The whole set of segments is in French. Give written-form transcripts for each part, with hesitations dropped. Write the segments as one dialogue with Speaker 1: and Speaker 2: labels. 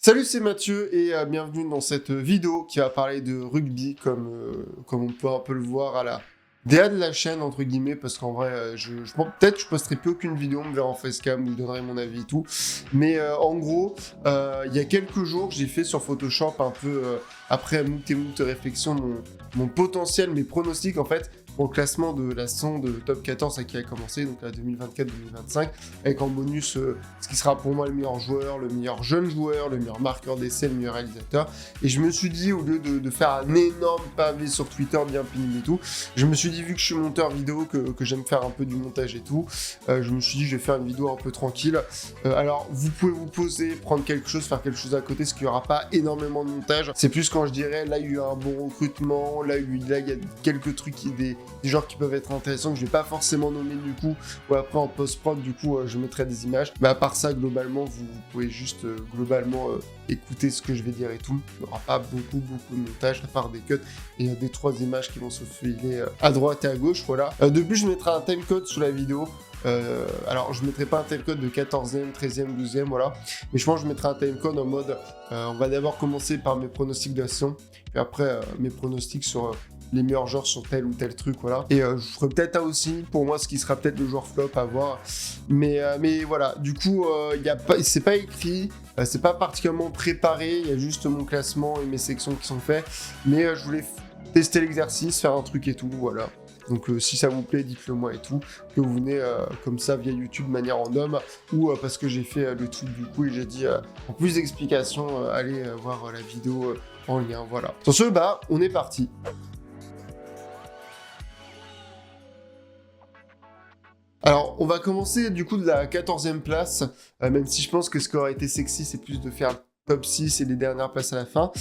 Speaker 1: Salut, c'est Mathieu et bienvenue dans cette vidéo qui va parler de rugby comme on peut un peu le voir à la DA de la chaîne entre guillemets parce qu'en vrai peut-être je posterai plus aucune vidéo, on me verra en facecam, je vous donnerai mon avis et tout, mais en gros il y a quelques jours j'ai fait sur Photoshop un peu après moult et moult réflexions mon potentiel, mes pronostics en fait pour le classement de la saison de top 14 qui a commencé, donc la 2024-2025, avec en bonus ce qui sera pour moi le meilleur joueur, le meilleur jeune joueur, le meilleur marqueur d'essai, le meilleur réalisateur. Et je me suis dit, au lieu de faire un énorme pavé sur Twitter bien pénible et tout, je me suis dit, vu que je suis monteur vidéo, que j'aime faire un peu du montage et tout, je me suis dit, je vais faire une vidéo un peu tranquille. Alors, vous pouvez vous poser, prendre quelque chose, faire quelque chose à côté, parce qu'il n'y aura pas énormément de montage. C'est plus quand je dirais, là, il y a eu un bon recrutement, là, il y a quelques trucs des genres qui peuvent être intéressants que je vais pas forcément nommer du coup, ou après en post-prod du coup je mettrai des images, mais à part ça globalement vous pouvez juste globalement écouter ce que je vais dire et tout. Il n'y aura pas beaucoup de montage à part des cuts et des 3 images qui vont se filer à droite et à gauche, voilà. De plus je mettrai un timecode sous la vidéo. Alors je mettrai pas un timecode de 14e, 13e, 12e, voilà, mais je pense que je mettrai un timecode en mode on va d'abord commencer par mes pronostics de la saison, puis après mes pronostics sur les meilleurs joueurs sur tel ou tel truc, voilà. Et je ferai peut-être aussi, pour moi, ce qui sera peut-être le joueur flop à voir. Mais voilà, du coup, c'est pas écrit, c'est pas particulièrement préparé, il y a juste mon classement et mes sections qui sont faits. Mais je voulais tester l'exercice, faire un truc et tout, voilà. Donc si ça vous plaît, dites-le moi et tout, que vous venez comme ça via YouTube de manière random, ou parce que j'ai fait le tweet du coup et j'ai dit en plus d'explications, allez voir la vidéo en lien, voilà. Sur ce, on est parti. Alors, on va commencer du coup de la 14e place, même si je pense que ce qui aurait été sexy, c'est plus de faire top 6 et les dernières places à la fin.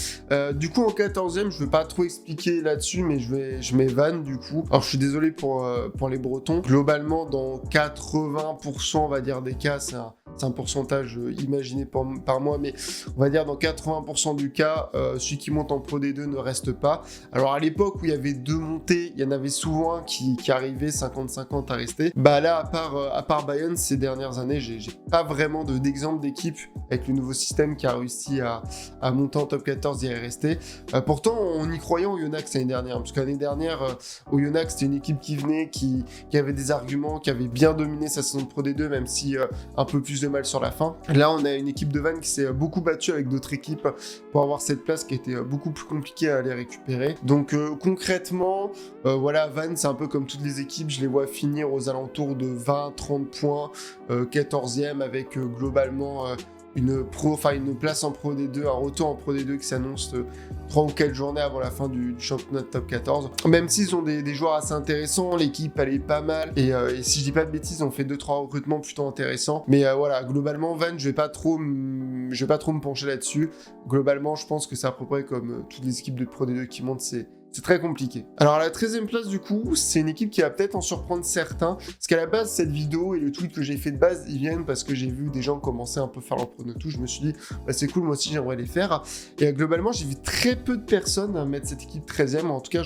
Speaker 1: Du coup, en 14e, je ne vais pas trop expliquer là-dessus, mais je mets Vannes du coup. Alors, je suis désolé pour les Bretons. Globalement, dans 80%, on va dire, des cas, c'est un pourcentage imaginé par moi, mais on va dire dans 80% du cas, celui qui monte en Pro D2 ne reste pas. Alors à l'époque où il y avait 2 montées, il y en avait souvent un qui arrivait 50-50 à rester. Là, à part Bayern, ces dernières années, j'ai pas vraiment d'exemple d'équipe avec le nouveau système qui a réussi à monter en top 14 et à y rester. Pourtant, on y croyait au Yonax l'année dernière, parce que l'année dernière, au Yonax, c'était une équipe qui venait, qui avait des arguments, qui avait bien dominé sa saison de Pro D2, même si un peu plus de mal sur la fin. Là, on a une équipe de Vannes qui s'est beaucoup battue avec d'autres équipes pour avoir cette place qui était beaucoup plus compliquée à aller récupérer. Donc concrètement, voilà, Vannes, c'est un peu comme toutes les équipes, je les vois finir aux alentours de 20-30 points, 14e avec globalement une place en Pro D2, un retour en Pro D2 qui s'annonce 3 ou 4 journées avant la fin du championnat de top 14. Même s'ils ont des joueurs assez intéressants, l'équipe elle est pas mal, et si je dis pas de bêtises, on fait 2-3 recrutements plutôt intéressants. Mais voilà, globalement, Vannes, je vais pas trop me pencher là-dessus. Globalement, je pense que c'est à peu près comme toutes les équipes de Pro D2 qui montent, c'est très compliqué. Alors à la 13e place du coup, c'est une équipe qui va peut-être en surprendre certains, parce qu'à la base, cette vidéo et le tweet que j'ai fait de base, ils viennent parce que j'ai vu des gens commencer un peu à faire leur prono tout, je me suis dit, c'est cool, moi aussi j'aimerais les faire. Et globalement, j'ai vu très peu de personnes mettre cette équipe 13e, en tout cas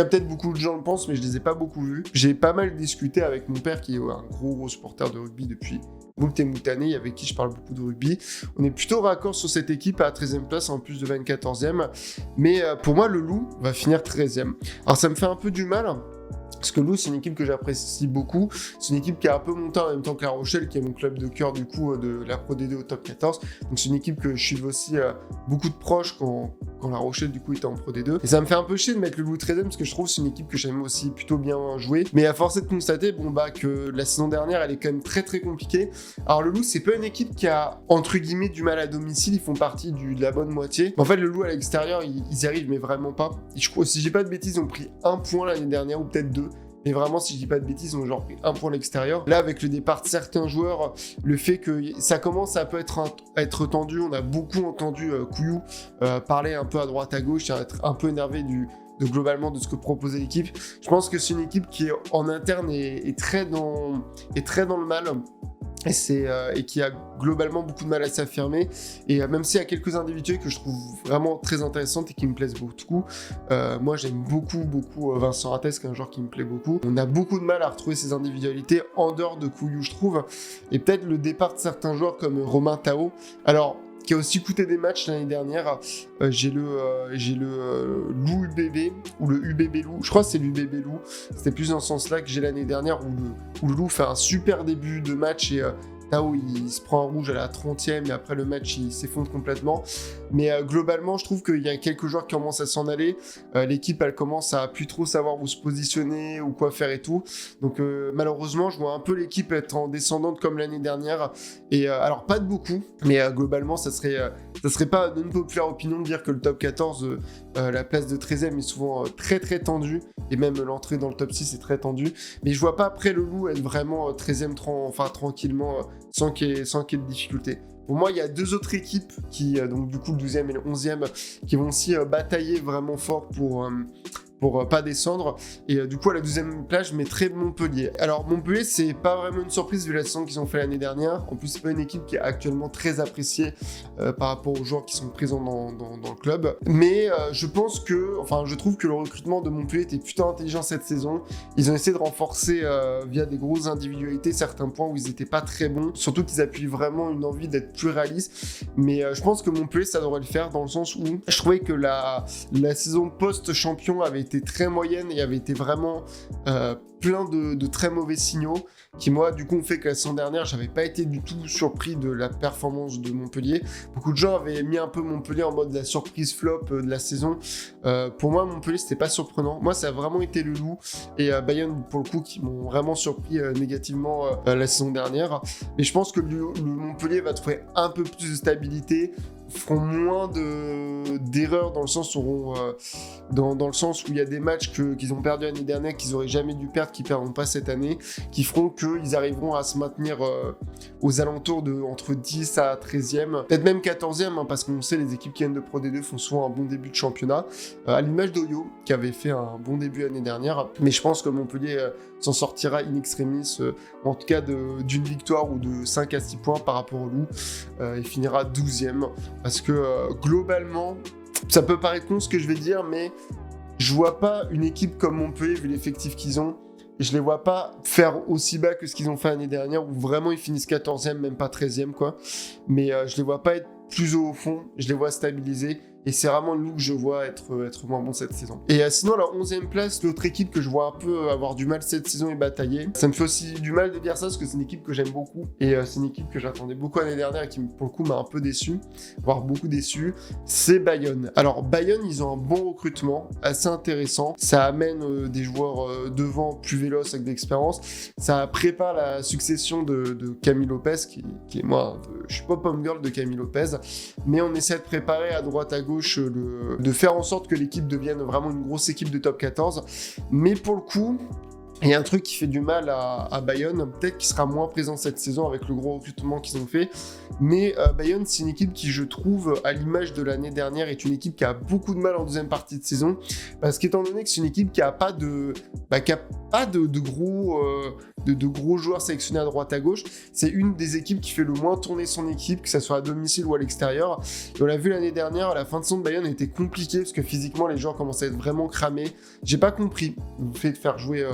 Speaker 1: peut-être beaucoup de gens le pensent, mais je les ai pas beaucoup vus. J'ai pas mal discuté avec mon père qui est un gros supporter de rugby depuis moult et moult années, avec qui je parle beaucoup de rugby. On est plutôt raccord sur cette équipe à la 13e place en plus de 24e, mais pour moi le Loup va finir 13e. Alors ça me fait un peu du mal, parce que Loup, c'est une équipe que j'apprécie beaucoup. C'est une équipe qui a un peu monté en même temps que La Rochelle, qui est mon club de cœur du coup de la Pro D2 au top 14. Donc c'est une équipe que je suis aussi beaucoup de proches quand La Rochelle du coup était en Pro D2. Et ça me fait un peu chier de mettre le Loup 13e parce que je trouve que c'est une équipe que j'aime aussi plutôt bien jouer. Mais à force de constater que la saison dernière elle est quand même très très compliquée. Alors le Loup, c'est pas une équipe qui a entre guillemets du mal à domicile, ils font partie de la bonne moitié. Mais en fait le Loup à l'extérieur ils y arrivent mais vraiment pas. Et je crois, si j'ai pas de bêtises, ils ont pris 1 point l'année dernière ou peut-être 2. Mais vraiment, si je dis pas de bêtises, ils ont genre pris 1 point à l'extérieur. Là, avec le départ de certains joueurs, le fait que ça commence à être tendu, on a beaucoup entendu Couillou parler un peu à droite à gauche, être un peu énervé globalement de ce que proposait l'équipe. Je pense que c'est une équipe qui en interne est très dans le mal. Et qui a globalement beaucoup de mal à s'affirmer, et même s'il y a quelques individus que je trouve vraiment très intéressantes et qui me plaisent beaucoup, moi j'aime beaucoup Vincent Rates, qui est un joueur qui me plaît beaucoup. On a beaucoup de mal à retrouver ses individualités en dehors de Couillou, je trouve, et peut-être le départ de certains joueurs comme Romain Tao. Alors qui a aussi coûté des matchs l'année dernière. J'ai le Lou UBB, ou le UBB Lou, je crois que c'est l'UBB Lou, c'était plus dans ce sens-là que j'ai l'année dernière, où le Lou fait un super début de match et Tao il se prend un rouge à la 30e et après le match il s'effondre complètement. Mais globalement, je trouve qu'il y a quelques joueurs qui commencent à s'en aller. L'équipe elle commence à plus trop savoir où se positionner ou quoi faire et tout. Donc malheureusement, je vois un peu l'équipe être en descendante comme l'année dernière. Et alors pas de beaucoup, mais globalement, ça serait pas une populaire opinion de dire que le top 14, la place de 13e est souvent très très tendue. Et même l'entrée dans le top 6 est très tendue. Mais je vois pas après le Loup être vraiment 13e tranquillement sans qu'il y ait de difficulté. Pour moi, il y a deux autres équipes qui, donc du coup le 12e et le 11e, qui vont aussi batailler vraiment fort pour pas descendre. Et du coup, à la 12e place, je mettrais Montpellier. Alors, Montpellier, c'est pas vraiment une surprise vu la saison qu'ils ont fait l'année dernière. En plus, c'est pas une équipe qui est actuellement très appréciée par rapport aux joueurs qui sont présents dans le club. Mais je trouve que le recrutement de Montpellier était plutôt intelligent cette saison. Ils ont essayé de renforcer via des grosses individualités certains points où ils étaient pas très bons. Surtout qu'ils appuient vraiment une envie d'être plus réaliste. Mais je pense que Montpellier, ça devrait le faire dans le sens où je trouvais que la saison post-champion avait été très moyenne et avait été vraiment plein de très mauvais signaux qui, moi, du coup, ont fait que la saison dernière, j'avais pas été du tout surpris de la performance de Montpellier. Beaucoup de gens avaient mis un peu Montpellier en mode la surprise flop de la saison. Pour moi, Montpellier, c'était pas surprenant. Moi, ça a vraiment été le Loup et Bayonne, pour le coup, qui m'ont vraiment surpris négativement la saison dernière. Mais je pense que le Montpellier va trouver un peu plus de stabilité, feront moins d'erreurs dans le sens où il y a des matchs qu'ils ont perdu l'année dernière qu'ils auraient jamais dû perdre, qu'ils perdront pas cette année, qui feront qu'ils arriveront à se maintenir aux alentours de entre 10 à 13e, peut-être même 14e, hein, parce qu'on sait les équipes qui viennent de Pro D2 font souvent un bon début de championnat, à l'image d'Oyo qui avait fait un bon début l'année dernière. Mais je pense que Montpellier s'en sortira in extremis, en tout cas d'une victoire ou de 5 à 6 points par rapport au Loup, et finira 12e. Parce que globalement, ça peut paraître con ce que je vais dire, mais je vois pas une équipe comme Montpellier, vu l'effectif qu'ils ont, je les vois pas faire aussi bas que ce qu'ils ont fait l'année dernière, où vraiment ils finissent 14e, même pas 13e, quoi. Mais je les vois pas être plus haut au fond, je les vois stabiliser. Et c'est vraiment le Loup que je vois être moins bon cette saison. Et sinon, la 11e place, l'autre équipe que je vois un peu avoir du mal cette saison et batailler. Ça me fait aussi du mal de dire ça parce que c'est une équipe que j'aime beaucoup. Et c'est une équipe que j'attendais beaucoup l'année dernière et qui, pour le coup, m'a un peu déçu, voire beaucoup déçu. C'est Bayonne. Alors, Bayonne, ils ont un bon recrutement, assez intéressant. Ça amène des joueurs devant plus véloces avec de l'expérience. Ça prépare la succession de Camille Lopez, qui est moi, je suis pas pomme girl de Camille Lopez. Mais on essaie de préparer à droite, à gauche, de faire en sorte que l'équipe devienne vraiment une grosse équipe de top 14. Mais pour le coup, il y a un truc qui fait du mal à Bayonne, peut-être qu'il sera moins présent cette saison avec le gros recrutement qu'ils ont fait, mais Bayonne, c'est une équipe qui, je trouve, à l'image de l'année dernière, est une équipe qui a beaucoup de mal en deuxième partie de saison, parce qu'étant donné que c'est une équipe qui a pas de gros joueurs sélectionnés à droite à gauche, c'est une des équipes qui fait le moins tourner son équipe, que ce soit à domicile ou à l'extérieur. Et on l'a vu l'année dernière, à la fin de saison de Bayonne était compliquée, parce que physiquement, les joueurs commençaient à être vraiment cramés. J'ai pas compris le fait de faire jouer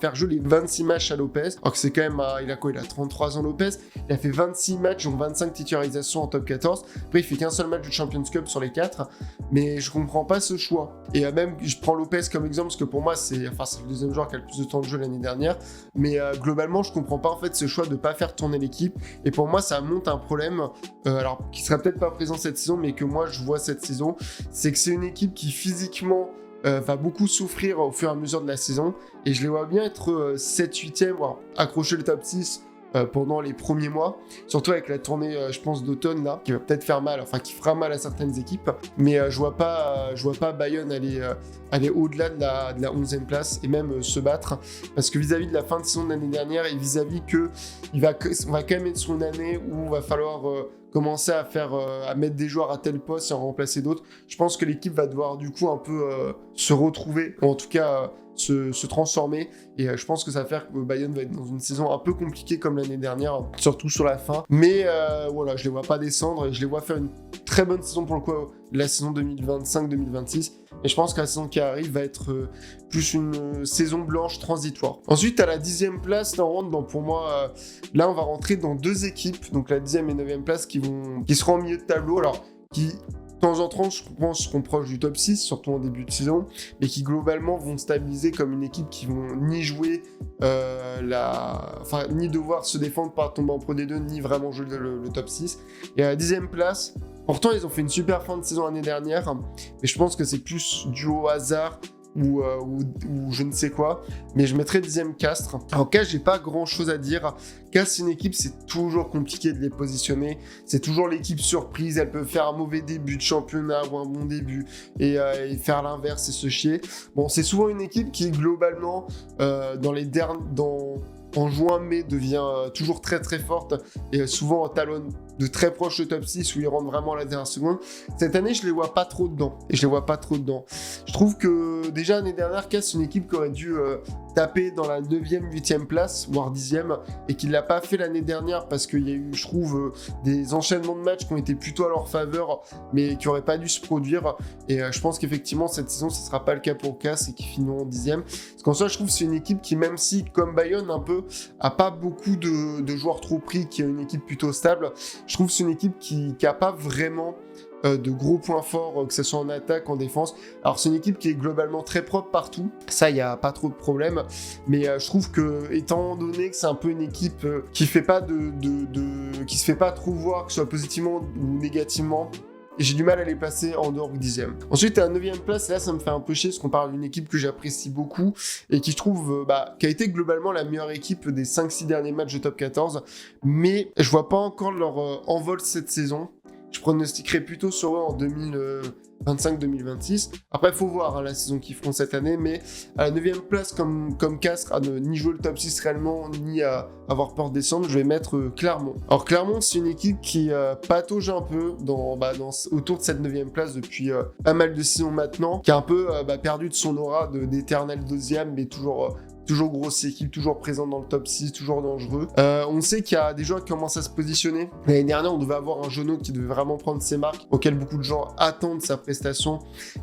Speaker 1: faire jouer les 26 matchs à Lopez, alors que c'est quand même, il a 33 ans Lopez, il a fait 26 matchs, donc 25 titularisations en top 14, après il fait qu'un seul match de Champions Cup sur les 4, mais je comprends pas ce choix. Et même, je prends Lopez comme exemple, parce que pour moi, c'est le deuxième joueur qui a le plus de temps de jeu l'année dernière, mais globalement, je comprends pas en fait ce choix de pas faire tourner l'équipe, et pour moi, ça monte un problème, alors qui sera peut-être pas présent cette saison, mais que moi, je vois cette saison, c'est que c'est une équipe qui physiquement va beaucoup souffrir au fur et à mesure de la saison, et je les vois bien être 7-8e, voire accrocher le top 6 pendant les premiers mois, surtout avec la tournée, je pense, d'automne là, qui va peut-être faire mal, enfin qui fera mal à certaines équipes, mais je vois pas Bayonne aller au-delà de la 11e place et même se battre, parce que vis-à-vis de la fin de saison de l'année dernière et vis-à-vis que on va quand même être sur une année où il va falloir commencer à mettre des joueurs à tel poste et en remplacer d'autres. Je pense que l'équipe va devoir du coup un peu se retrouver, ou en tout cas se transformer, et je pense que ça va faire que Bayonne va être dans une saison un peu compliquée comme l'année dernière, surtout sur la fin, mais voilà, je les vois pas descendre, et je les vois faire une très bonne saison pour le coup, la saison 2025-2026, Et je pense que la saison qui arrive va être plus une saison blanche transitoire. Ensuite, à la 10e place, là, on rentre dans, pour moi, là, on va rentrer dans 2 équipes, donc la 10e et 9e place, qui seront au milieu de tableau, alors qui, de temps en temps, je pense, seront proches du top 6, surtout en début de saison, mais qui globalement vont stabiliser comme une équipe qui vont ni jouer ni devoir se défendre par tomber en Pro D2, ni vraiment jouer le top 6. Et à la 10e place, pourtant ils ont fait une super fin de saison l'année dernière, mais je pense que c'est plus dû au hasard ou je ne sais quoi, mais je mettrais 10e Castres. Alors Castres, j'ai pas grand chose à dire. Castres, c'est une équipe, c'est toujours compliqué de les positionner, c'est toujours l'équipe surprise, elle peut faire un mauvais début de championnat ou un bon début et faire l'inverse et se chier. Bon, c'est souvent une équipe qui globalement en juin-mai devient toujours très très forte et souvent talonne de très proche le top 6 où ils rentrent vraiment à la dernière seconde. Cette année, je les vois pas trop dedans. Je trouve que déjà l'année dernière, Castres, c'est une équipe qui aurait dû taper dans la 9e, 8e place, voire 10e, et qui l'a pas fait l'année dernière parce qu'il y a eu, je trouve, des enchaînements de matchs qui ont été plutôt à leur faveur, mais qui auraient pas dû se produire. Et je pense qu'effectivement, cette saison, ce sera pas le cas pour Castres et qui finiront en 10e. Parce qu'en soi, je trouve que c'est une équipe qui, même si, comme Bayonne, un peu, a pas beaucoup de joueurs trop pris, qui est une équipe plutôt stable, je trouve que c'est une équipe qui a pas vraiment de gros points forts, que ce soit en attaque, en défense. Alors c'est une équipe qui est globalement très propre partout, ça il n'y a pas trop de problème, mais je trouve que étant donné que c'est un peu une équipe qui fait pas qui se fait pas trop voir, que ce soit positivement ou négativement, j'ai du mal à les placer en dehors du 10e. Ensuite, à la 9e place, là, ça me fait un peu chier parce qu'on parle d'une équipe que j'apprécie beaucoup et qui, je trouve, qui a été globalement la meilleure équipe des 5-6 derniers matchs de top 14. Mais je vois pas encore leur envol cette saison. Je pronostiquerais plutôt sur eux en 2025-2026. Après, il faut voir la saison qu'ils feront cette année, mais à la 9e place, comme Castres, à ne ni jouer le top 6 réellement, ni à avoir peur de descendre, je vais mettre Clermont. Alors Clermont, c'est une équipe qui patauge un peu autour de cette 9e place depuis pas mal de saisons maintenant, qui a un peu perdu de son aura d'éternel 2e, mais toujours grosse équipe, toujours présente dans le top 6, toujours dangereux. On sait qu'il y a des joueurs qui commencent à se positionner. L'année dernière, on devait avoir un Jono qui devait vraiment prendre ses marques, auquel beaucoup de gens attendent sa prestation,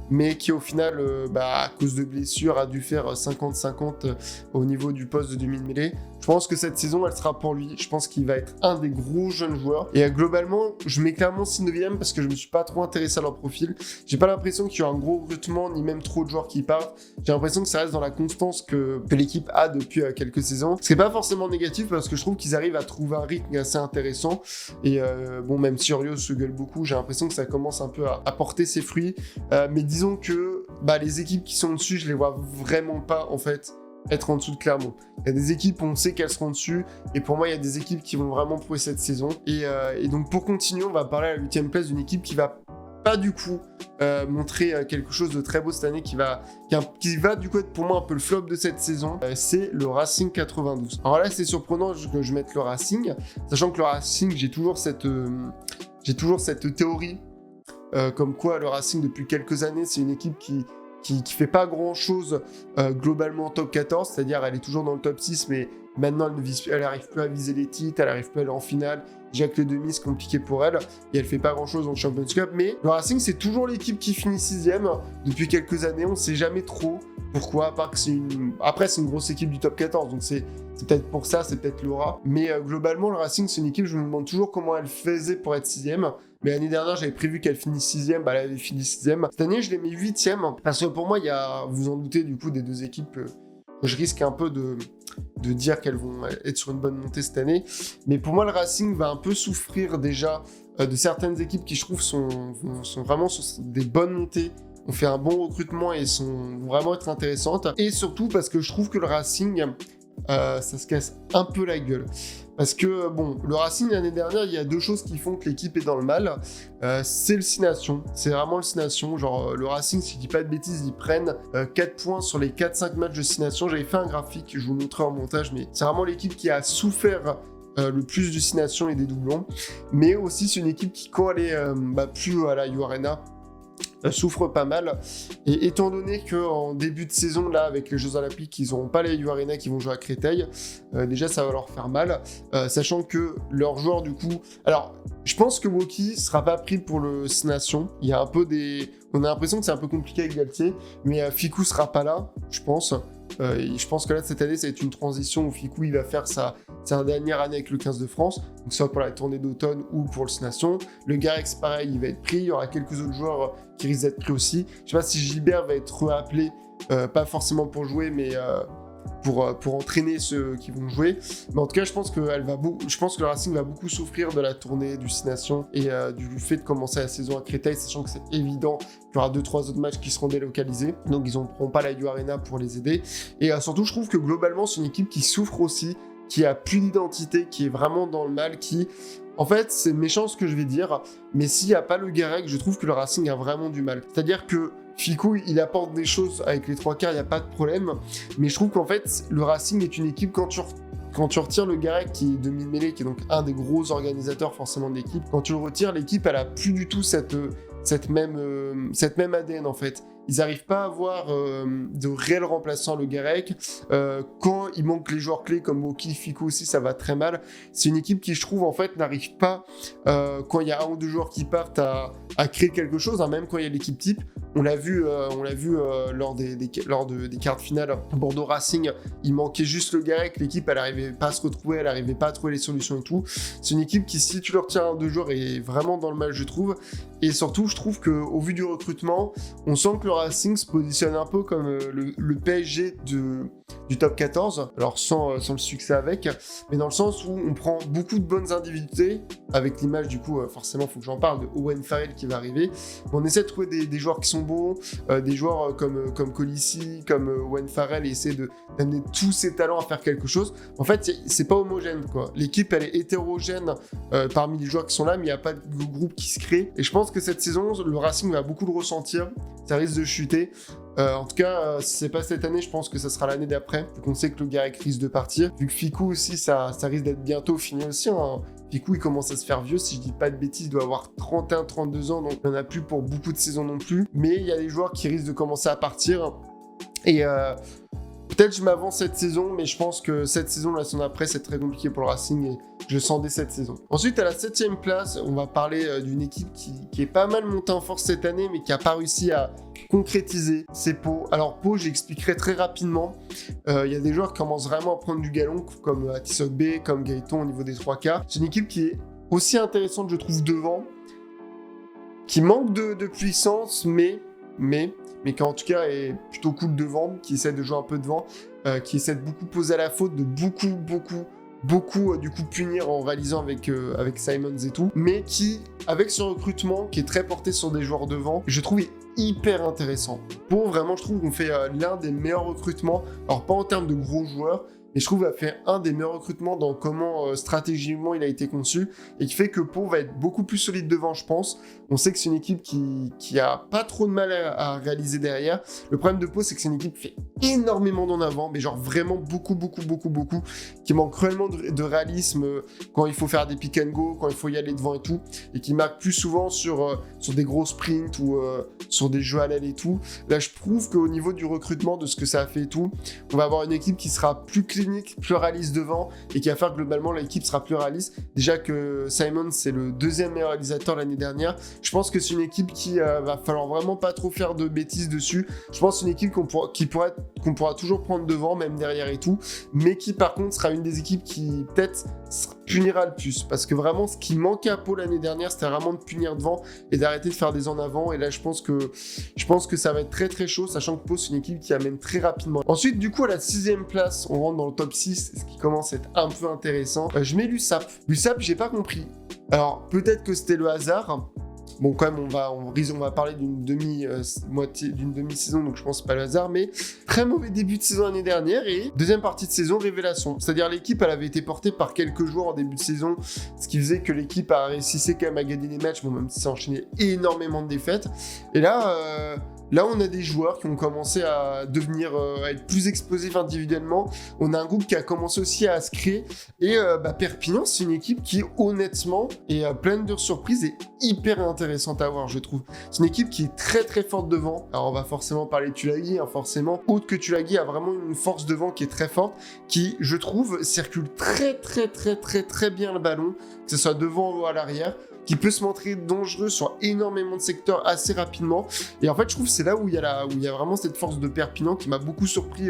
Speaker 1: mais qui au final, à cause de blessures, a dû faire 50-50 au niveau du poste de demi-mêlée. Je pense que cette saison, elle sera pour lui. Je pense qu'il va être un des gros jeunes joueurs. Et globalement, je mets clairement 6-9e parce que je me suis pas trop intéressé à leur profil. J'ai pas l'impression qu'il y a un gros recrutement, ni même trop de joueurs qui partent. J'ai l'impression que ça reste dans la constance que l'équipe a depuis quelques saisons. Ce qui n'est pas forcément négatif parce que je trouve qu'ils arrivent à trouver un rythme assez intéressant. Et même si Urios se gueule beaucoup, j'ai l'impression que ça commence un peu à porter ses fruits. Mais disons que les équipes qui sont dessus, je les vois vraiment pas en fait être en dessous de Clermont. Il y a des équipes où on sait qu'elles seront dessus, et pour moi il y a des équipes qui vont vraiment prouver cette saison. Et donc pour continuer, on va parler à la 8e place d'une équipe qui va pas du coup montrer quelque chose de très beau cette année, qui va du coup être pour moi un peu le flop de cette saison. C'est le Racing 92. Alors là c'est surprenant que je mette le Racing, sachant que le Racing, j'ai toujours cette théorie comme quoi le Racing depuis quelques années c'est une équipe qui fait pas grand chose globalement en top 14, c'est-à-dire elle est toujours dans le top 6, mais maintenant elle arrive plus à viser les titres, elle arrive plus à aller en finale. Déjà que les demi c'est compliqué pour elle et elle fait pas grand chose en Champions Cup, mais le Racing c'est toujours l'équipe qui finit 6e depuis quelques années, on sait jamais trop pourquoi, à part que c'est une grosse équipe du top 14, donc c'est peut-être pour ça, c'est peut-être l'aura, mais globalement le Racing c'est une équipe, je me demande toujours comment elle faisait pour être 6e. Mais l'année dernière, j'avais prévu qu'elle finisse 6e, elle avait fini 6e. Cette année, je l'ai mis 8e, parce que pour moi, il y a, vous en doutez, du coup, des deux équipes, je risque un peu de dire qu'elles vont être sur une bonne montée cette année. Mais pour moi, le Racing va un peu souffrir déjà de certaines équipes qui, je trouve, sont vraiment sur des bonnes montées, ont fait un bon recrutement et vont vraiment être intéressantes. Et surtout parce que je trouve que le Racing, ça se casse un peu la gueule. Parce que, le Racing, l'année dernière, il y a deux choses qui font que l'équipe est dans le mal. C'est le 6 Nations. C'est vraiment le 6 Nations. Genre, le Racing, si je dis pas de bêtises, ils prennent 4 points sur les 4-5 matchs de 6 Nations. J'avais fait un graphique, je vous le montrerai en montage, mais c'est vraiment l'équipe qui a souffert le plus du 6 Nations et des doublons. Mais aussi, c'est une équipe qui, quand elle est plus à la U Arena, souffre pas mal. Et étant donné qu'en début de saison, là, avec les Jeux Olympiques, ils n'auront pas les U Arena qui vont jouer à Créteil, déjà ça va leur faire mal, sachant que leurs joueurs, du coup... Alors, je pense que Woki sera pas pris pour le 6 Nations. Il y a un peu des... On a l'impression que c'est un peu compliqué avec Galtier, mais Fickou sera pas là, je pense. Et je pense que là, cette année, ça va être une transition où Fickou, il va faire sa dernière année avec le 15 de France, donc soit pour la tournée d'automne ou pour le 6 Nations. Le Garex, pareil, il va être pris. Il y aura quelques autres joueurs qui risquent d'être pris aussi. Je sais pas si Gilbert va être réappelé, pas forcément pour jouer, mais pour entraîner ceux qui vont jouer. Mais en tout cas, je pense que le Racing va beaucoup souffrir de la tournée du 6 Nations et du fait de commencer la saison à Créteil, sachant que c'est évident qu'il y aura 2-3 autres matchs qui seront délocalisés. Donc, ils n'auront pas la U Arena pour les aider. Et surtout, je trouve que globalement, c'est une équipe qui souffre aussi, qui a plus d'identité, qui est vraiment dans le mal, qui... En fait, c'est méchant ce que je vais dire, mais s'il n'y a pas le Garec, je trouve que le Racing a vraiment du mal. C'est-à-dire que Fickou, il apporte des choses avec les 3/4, il n'y a pas de problème, mais je trouve qu'en fait, le Racing est une équipe, quand tu retires le Garec, qui est demi-mêlée, qui est donc un des gros organisateurs forcément de l'équipe, quand tu le retires, l'équipe, elle a plus du tout cette même ADN en fait. Ils n'arrivent pas à avoir de réels remplaçants, le Garec. Quand il manque les joueurs clés comme Woki, Fickou aussi, ça va très mal. C'est une équipe qui, je trouve, en fait, n'arrive pas, quand il y a un ou deux joueurs qui partent, à créer quelque chose, hein, même quand il y a l'équipe type. On l'a vu lors des quarts de finale. Bordeaux Racing, il manquait juste le Garec. L'équipe, elle n'arrivait pas à se retrouver, elle n'arrivait pas à trouver les solutions et tout. C'est une équipe qui, si tu leur retires un ou deux joueurs, est vraiment dans le mal, je trouve. Et surtout, je trouve qu'au vu du recrutement, on sent que le Racing se positionne un peu comme le PSG du top 14, alors sans le succès avec, mais dans le sens où on prend beaucoup de bonnes individualités, avec l'image du coup, forcément, il faut que j'en parle, de Owen Farrell qui va arriver. On essaie de trouver des joueurs qui sont bons, des joueurs comme Colissi, comme Owen Farrell, et essayer d'amener tous ces talents à faire quelque chose. En fait, c'est pas homogène, quoi. L'équipe, elle est hétérogène parmi les joueurs qui sont là, mais il n'y a pas de groupe qui se crée. Et je pense que cette saison, le Racing va beaucoup le ressentir. Ça risque de chuter. En tout cas, si c'est pas cette année, je pense que ça sera l'année d'après. Donc on sait que le Garec risque de partir. Vu que Fickou aussi, ça risque d'être bientôt fini aussi. Hein. Fickou, il commence à se faire vieux. Si je dis pas de bêtises, il doit avoir 31-32 ans. Donc il n'en a plus pour beaucoup de saisons non plus. Mais il y a des joueurs qui risquent de commencer à partir. Et peut-être je m'avance cette saison, mais je pense que cette saison, la saison après, c'est très compliqué pour le Racing et je sens dès cette saison. Ensuite, à la 7ème place, on va parler d'une équipe qui est pas mal montée en force cette année, mais qui n'a pas réussi à concrétiser ses Pau. Alors Pau, j'expliquerai très rapidement. Il y a des joueurs qui commencent vraiment à prendre du galon, comme Atisok B, comme Gaëton au niveau des 3K. C'est une équipe qui est aussi intéressante, je trouve, devant, qui manque de puissance, mais qui en tout cas est plutôt cool devant, qui essaie de jouer un peu devant, qui essaie de beaucoup poser à la faute, de beaucoup du coup punir en réalisant avec Simons et tout, mais qui, avec ce recrutement qui est très porté sur des joueurs devant, je trouve hyper intéressant. Pour vraiment, je trouve qu'on fait l'un des meilleurs recrutements, alors pas en termes de gros joueurs, mais je trouve qu'il a fait un des meilleurs recrutements dans comment stratégiquement il a été conçu et qui fait que Pau va être beaucoup plus solide devant, je pense. On sait que c'est une équipe qui a pas trop de mal à réaliser derrière. Le problème de Pau, c'est que c'est une équipe qui fait énormément d'en avant, mais genre vraiment beaucoup, qui manque cruellement de réalisme quand il faut faire des pick and go, quand il faut y aller devant et tout, et qui marque plus souvent sur des gros sprints ou sur des jeux à l'aile et tout. Là, je prouve qu'au niveau du recrutement, de ce que ça a fait et tout, on va avoir une équipe qui sera plus clinique, plus réaliste devant et qui va faire que globalement l'équipe sera plus réaliste. Déjà que Simon, c'est le deuxième meilleur réalisateur l'année dernière. Je pense que c'est une équipe qui va falloir vraiment pas trop faire de bêtises dessus. Je pense que c'est une équipe qu'on pourra toujours prendre devant, même derrière et tout, mais qui par contre sera une des équipes qui peut-être punira le plus. Parce que vraiment, ce qui manquait à Pau l'année dernière, c'était vraiment de punir devant et d'arrêter de faire des en avant. Et là, je pense que ça va être très très chaud, sachant que Pau, c'est une équipe qui amène très rapidement. Ensuite, du coup, à la 6ème place, on rentre dans le top 6, ce qui commence à être un peu intéressant. Je mets l'USAP. L'USAP, j'ai pas compris. Alors, peut-être que c'était le hasard. Bon, quand même, on va parler d'une demi-saison, donc je pense pas le hasard, mais très mauvais début de saison l'année dernière et deuxième partie de saison, révélation. C'est-à-dire l'équipe, elle avait été portée par quelques joueurs en début de saison, ce qui faisait que l'équipe a réussi quand même à gagner des matchs, bon, même si ça enchaînait énormément de défaites. Et là, Là, on a des joueurs qui ont commencé à devenir, à être plus explosifs individuellement. On a un groupe qui a commencé aussi à se créer. Et Perpignan, c'est une équipe qui, honnêtement, est pleine de surprises et hyper intéressante à voir, je trouve. C'est une équipe qui est très très forte devant. Alors, on va forcément parler de Tulagi, hein, forcément. Autre que Tulagi a vraiment une force devant qui est très forte, qui, je trouve, circule très bien le ballon, que ce soit devant ou à l'arrière, qui peut se montrer dangereux sur énormément de secteurs assez rapidement. Et en fait, je trouve que c'est là où il y a vraiment cette force de Perpignan qui m'a beaucoup surpris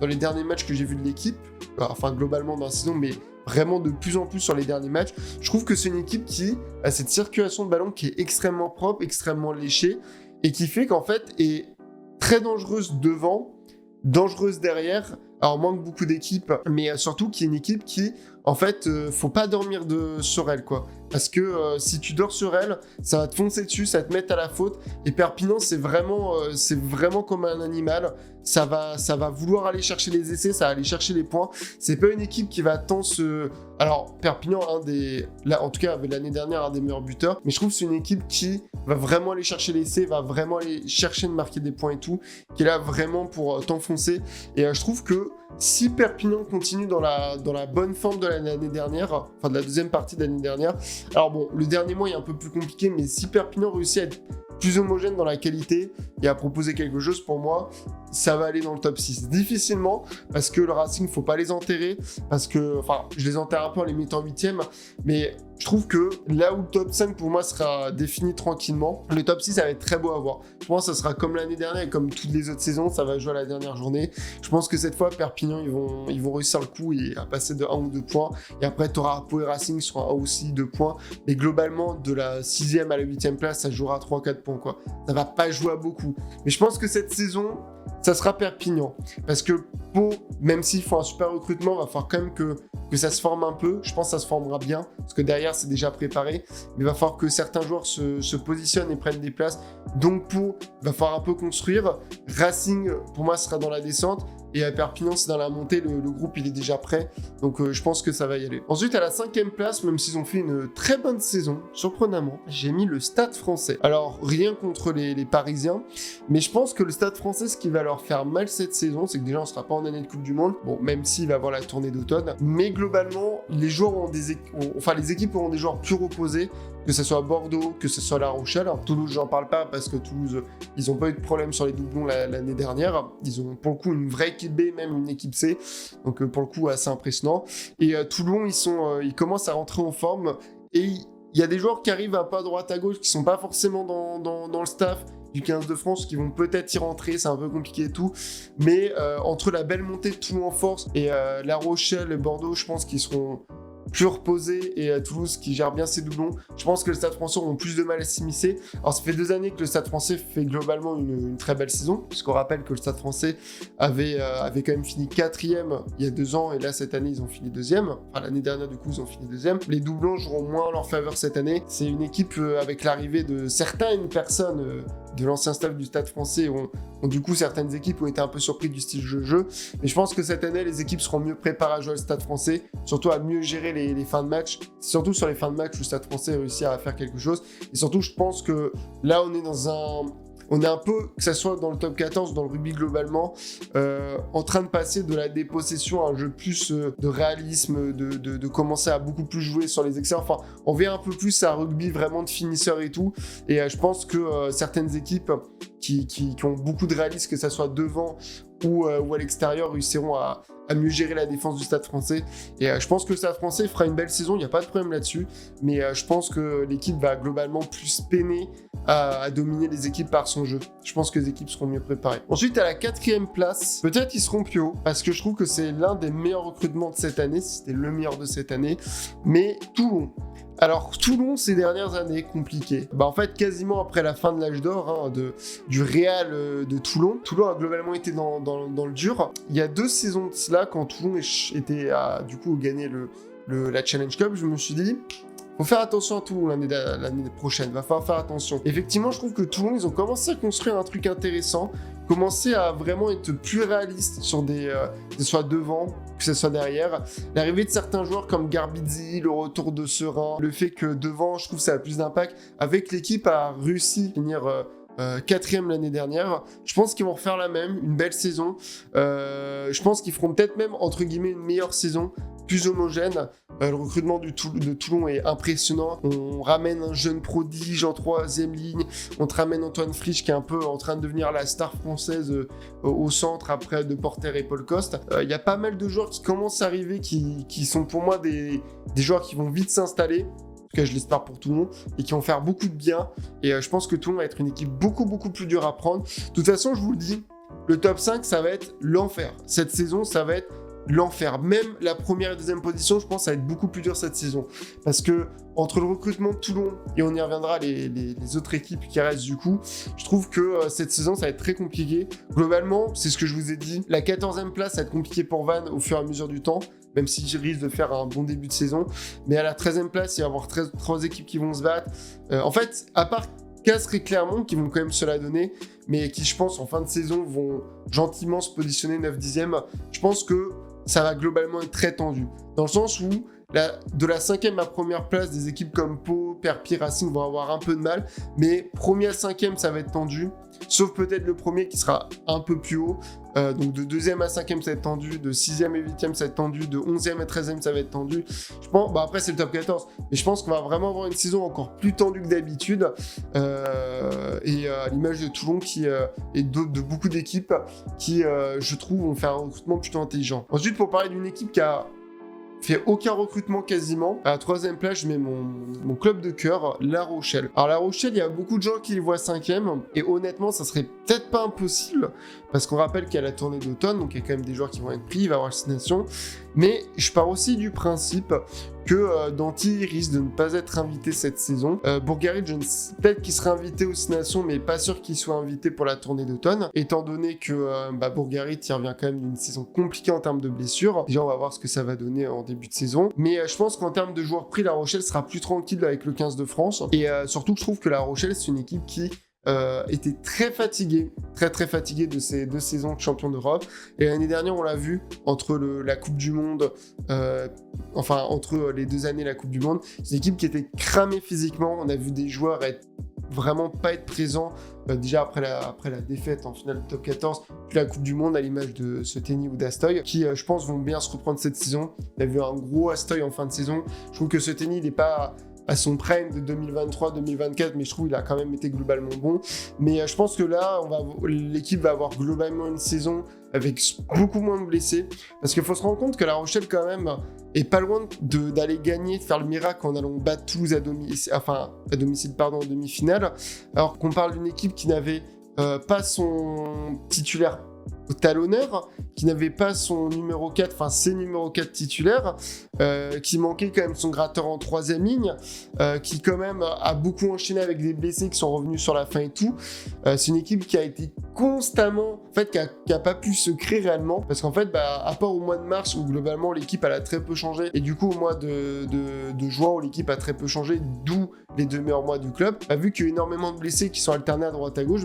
Speaker 1: dans les derniers matchs que j'ai vus de l'équipe. Enfin, globalement dans la saison, mais vraiment de plus en plus sur les derniers matchs. Je trouve que c'est une équipe qui a cette circulation de ballon qui est extrêmement propre, extrêmement léchée, et qui fait qu'en fait, est très dangereuse devant, dangereuse derrière. Alors, manque beaucoup d'équipes, mais surtout qui est une équipe qui, en fait, faut pas dormir sur elle, quoi. Parce que si tu dors sur elle, ça va te foncer dessus, ça va te mettre à la faute. Et Perpignan, c'est vraiment comme un animal. Ça va vouloir aller chercher les essais, ça va aller chercher les points. C'est pas une équipe qui va tant se... Alors, Perpignan, en tout cas, avait l'année dernière un des meilleurs buteurs. Mais je trouve que c'est une équipe qui va vraiment aller chercher les essais, va vraiment aller chercher de marquer des points et tout, qui est là vraiment pour t'enfoncer. Et je trouve que si Perpignan continue dans la bonne forme de l'année dernière, enfin de la deuxième partie de l'année dernière, alors bon, le dernier mois est un peu plus compliqué, mais si Perpignan réussit à être plus homogène dans la qualité et à proposer quelque chose, pour moi, ça va aller dans le top 6. Difficilement, parce que le Racing, faut pas les enterrer, parce que, enfin, je les enterre un peu en les mettant 8e, mais je trouve que là où le top 5 pour moi sera défini tranquillement, le top 6 ça va être très beau à voir. Je pense que ça sera comme l'année dernière et comme toutes les autres saisons, ça va jouer à la dernière journée. Je pense que cette fois, Perpignan, ils vont réussir le coup et à passer de 1 ou 2 points. Et après, tu auras Pau et Racing sur 1 aussi 2 points. Mais globalement, de la 6e à la 8e place, ça jouera 3-4 points, quoi. Ça va pas jouer à beaucoup. Mais je pense que cette saison, ça sera Perpignan. Parce que Pau, même s'ils font un super recrutement, va falloir quand même que ça se forme un peu. Je pense que ça se formera bien, parce que derrière, c'est déjà préparé. Mais il va falloir que certains joueurs se positionnent et prennent des places. Donc, Pau, il va falloir un peu construire. Racing, pour moi, sera dans la descente. Et à Perpignan, c'est dans la montée. Le groupe, il est déjà prêt. Donc, je pense que ça va y aller. Ensuite, à la 5e place, même s'ils ont fait une très bonne saison, surprenamment, j'ai mis le Stade Français. Alors, rien contre les Parisiens, mais je pense que le Stade Français, ce qui va leur faire mal cette saison, c'est que déjà, on ne sera pas en année de Coupe du Monde. Bon, même s'il va avoir la tournée d'automne. Mais globalement, les joueurs les équipes auront des joueurs plus reposés, que ce soit Bordeaux, que ce soit La Rochelle. Alors, Toulouse, j'en parle pas parce que Toulouse, ils n'ont pas eu de problème sur les doublons l'année dernière. Ils ont pour le coup une vraie équipe B, même une équipe C. Donc pour le coup, assez impressionnant. Et Toulon, ils commencent à rentrer en forme. Et il y a des joueurs qui arrivent un peu à droite à gauche, qui sont pas forcément dans le staff du 15 de France, qui vont peut-être y rentrer, c'est un peu compliqué et tout. Mais entre la belle montée de Toulon en force et La Rochelle et Bordeaux, je pense qu'ils seront plus reposé et Toulouse qui gère bien ses doublons. Je pense que le Stade Français auront plus de mal à s'immiscer. Alors ça fait 2 années que le Stade Français fait globalement une très belle saison, puisqu'on rappelle que le Stade Français avait quand même fini 4e il y a 2 ans, et là cette année ils ont fini 2e. Enfin l'année dernière du coup ils ont fini 2e. Les doublons joueront moins en leur faveur cette année. C'est une équipe avec l'arrivée de certaines personnes de l'ancien staff du Stade Français, du coup certaines équipes ont été un peu surprises du style de jeu. Mais je pense que cette année les équipes seront mieux préparées à jouer au Stade Français, surtout à mieux gérer les fins de match. C'est surtout sur les fins de match où le Stade Français réussit à faire quelque chose. Et surtout, je pense que là, on est un peu, que ça soit dans le top 14, dans le rugby globalement, en train de passer de la dépossession à un jeu plus de réalisme, de commencer à beaucoup plus jouer sur les excès. Enfin, on vient un peu plus à un rugby vraiment de finisseur et tout. Et je pense que certaines équipes qui ont beaucoup de réalisme, que ça soit devant ou à l'extérieur, réussiront à mieux gérer la défense du Stade Français. Et je pense que le Stade Français fera une belle saison, il n'y a pas de problème là-dessus. Mais je pense que l'équipe va globalement plus peiner à dominer les équipes par son jeu. Je pense que les équipes seront mieux préparées. Ensuite, à la 4e place, peut-être ils seront plus hauts, parce que je trouve que c'est l'un des meilleurs recrutements de cette année, c'était le meilleur de cette année. Mais Toulon. Alors, Toulon, ces dernières années, compliqué. En fait, quasiment après la fin de l'âge d'or du Real de Toulon, Toulon a globalement été dans le dur. Il y a 2 saisons de cela, quand Toulon a du coup gagné la Challenge Cup, je me suis dit, faut faire attention à Toulon l'année prochaine, va falloir faire attention. Effectivement, je trouve que Toulon, ils ont commencé à construire un truc intéressant, commencer à vraiment être plus réaliste sur que ce soit devant, que ce soit derrière. L'arrivée de certains joueurs comme Garbizzi, le retour de Serein, le fait que devant, je trouve que ça a plus d'impact. Avec l'équipe a réussi à finir 4e l'année dernière. Je pense qu'ils vont refaire la même, une belle saison. Je pense qu'ils feront peut-être même, entre guillemets, une meilleure saison, plus homogène. Le recrutement de Toulon est impressionnant. On ramène un jeune prodige en 3e ligne. On te ramène Antoine Frisch qui est un peu en train de devenir la star française au centre après De Porter et Paul Coste. Il y a pas mal de joueurs qui commencent à arriver, qui sont pour moi des joueurs qui vont vite s'installer. En tout cas, je l'espère pour Toulon, et qui vont faire beaucoup de bien. Et je pense que Toulon va être une équipe beaucoup plus dure à prendre. De toute façon, je vous le dis, le top 5, ça va être l'enfer. Cette saison, ça va être l'enfer. Même la première et deuxième position, je pense que ça va être beaucoup plus dur cette saison. Parce que entre le recrutement de Toulon, et on y reviendra, les autres équipes qui restent du coup, je trouve que cette saison, ça va être très compliqué. Globalement, c'est ce que je vous ai dit, la 14e place, ça va être compliqué pour Vannes au fur et à mesure du temps, même si je risque de faire un bon début de saison. Mais à la 13e place, il va y avoir 3 équipes qui vont se battre. En fait, à part Castres et Clermont, qui vont quand même se la donner, mais qui, je pense, en fin de saison, vont gentiment se positionner 9-10e, je pense que ça va globalement être très tendu. Dans le sens où, de la 5e à première place, des équipes comme Pau, Perpignan, Racing vont avoir un peu de mal, mais premier à 5e, ça va être tendu, sauf peut-être le premier qui sera un peu plus haut. Donc de 2e à 5e, ça va être tendu, de 6e et 8e, ça va être tendu, de 11e et 13e, ça va être tendu. Je pense, après, c'est le top 14, mais je pense qu'on va vraiment avoir une saison encore plus tendue que d'habitude, et à l'image de Toulon et de beaucoup d'équipes qui, je trouve, vont faire un recrutement plutôt intelligent. Ensuite, pour parler d'une équipe qui a fait aucun recrutement quasiment. À la 3e place, je mets mon club de cœur, La Rochelle. Alors La Rochelle, il y a beaucoup de gens qui les voient 5e, et honnêtement, ça serait peut-être pas impossible, parce qu'on rappelle qu'il y a la tournée d'automne, donc il y a quand même des joueurs qui vont être pris, il va y avoir la destination, mais je pars aussi du principe que Danty risque de ne pas être invité cette saison. Bourgarit, peut-être qu'il sera invité aux Six Nations, mais pas sûr qu'il soit invité pour la tournée d'automne, étant donné que Bourgarit, il revient quand même d'une saison compliquée en termes de blessures. Déjà, on va voir ce que ça va donner en début de saison. Mais je pense qu'en termes de joueurs pris, La Rochelle sera plus tranquille avec le 15 de France. Et surtout que je trouve que La Rochelle, c'est une équipe qui était très fatiguée de ces 2 saisons de champion d'Europe. Et l'année dernière, on l'a vu, entre la Coupe du Monde, entre les 2 années la Coupe du Monde, c'est une équipe qui était cramée physiquement. On a vu des joueurs vraiment pas être présents, déjà après la défaite en finale du top 14, puis la Coupe du Monde à l'image de Seteny ou d'Astoy, qui je pense vont bien se reprendre cette saison. On a vu un gros Astoy en fin de saison. Je trouve que Seteny, il n'est pas à son prime de 2023-2024, mais je trouve qu'il a quand même été globalement bon. Mais je pense que là, l'équipe va avoir globalement une saison avec beaucoup moins de blessés, parce qu'il faut se rendre compte que La Rochelle, quand même, est pas loin d'aller gagner, de faire le miracle en allant battre Toulouse en demi-finale, alors qu'on parle d'une équipe qui n'avait pas son titulaire talonneur, qui n'avait pas son numéro 4, enfin ses numéro 4 titulaires, qui manquait quand même son gratteur en 3e ligne, qui quand même a beaucoup enchaîné avec des blessés qui sont revenus sur la fin et tout. C'est une équipe qui a été constamment, en fait, qui a pas pu se créer réellement, parce qu'en fait, à part au mois de mars où globalement l'équipe elle a très peu changé, et du coup au mois de juin où l'équipe a très peu changé, d'où les 2 meilleurs mois du club, vu qu'il y a eu énormément de blessés qui sont alternés à droite à gauche,